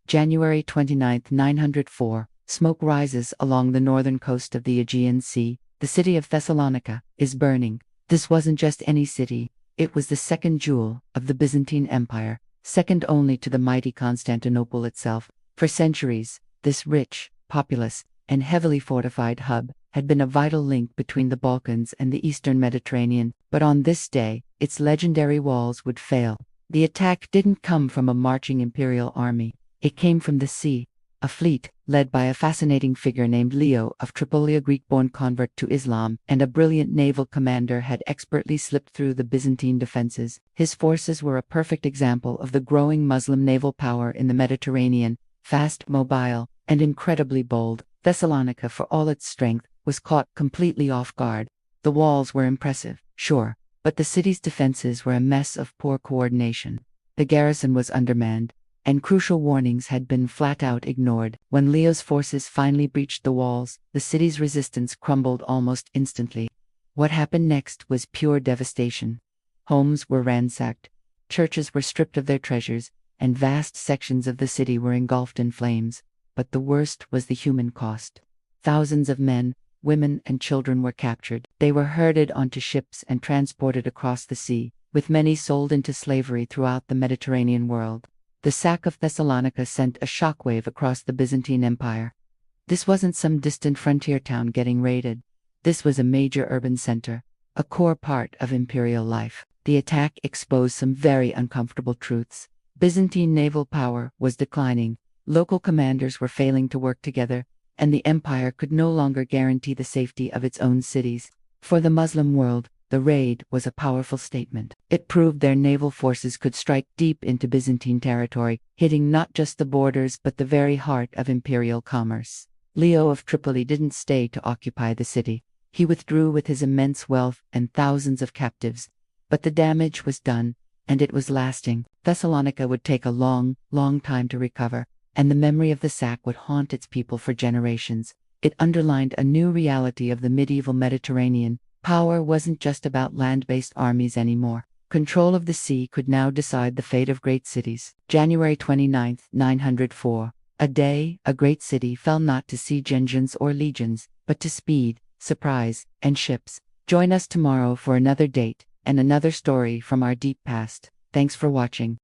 January 29, 904, smoke rises along the northern coast of the Aegean Sea. The city of Thessalonica is burning. This wasn't just any city, it was the second jewel of the Byzantine Empire, second only to the mighty Constantinople itself. For centuries, this rich, populous, and heavily fortified hub had been a vital link between the Balkans and the eastern Mediterranean, but on this day, its legendary walls would fail. The attack didn't come from a marching imperial army. It came from the sea. A fleet, led by a fascinating figure named Leo of Tripoli, a Greek-born convert to Islam, and a brilliant naval commander, had expertly slipped through the Byzantine defenses. His forces were a perfect example of the growing Muslim naval power in the Mediterranean, fast, mobile, and incredibly bold. Thessalonica, for all its strength, was caught completely off guard. The walls were impressive, sure, but the city's defenses were a mess of poor coordination. The garrison was undermanned, and crucial warnings had been flat out ignored. When Leo's forces finally breached the walls, the city's resistance crumbled almost instantly. What happened next was pure devastation. Homes were ransacked, churches were stripped of their treasures, and vast sections of the city were engulfed in flames. But the worst was the human cost. Thousands of men, women, and children were captured. They were herded onto ships and transported across the sea, with many sold into slavery throughout the Mediterranean world. The sack of Thessalonica sent a shockwave across the Byzantine Empire. This wasn't some distant frontier town getting raided. This was a major urban center, a core part of imperial life. The attack exposed some very uncomfortable truths. Byzantine naval power was declining, local commanders were failing to work together, and the empire could no longer guarantee the safety of its own cities. For the Muslim world, the raid was a powerful statement. It proved their naval forces could strike deep into Byzantine territory, hitting not just the borders but the very heart of imperial commerce. Leo of Tripoli didn't stay to occupy the city. He withdrew with his immense wealth and thousands of captives. But the damage was done, and it was lasting. Thessalonica would take a long, long time to recover, and the memory of the sack would haunt its people for generations. It underlined a new reality of the medieval Mediterranean. Power wasn't just about land-based armies anymore. Control of the sea could now decide the fate of great cities. January 29, 904. A day, a great city fell not to siege engines or legions, but to speed, surprise, and ships. Join us tomorrow for another date and another story from our deep past. Thanks for watching.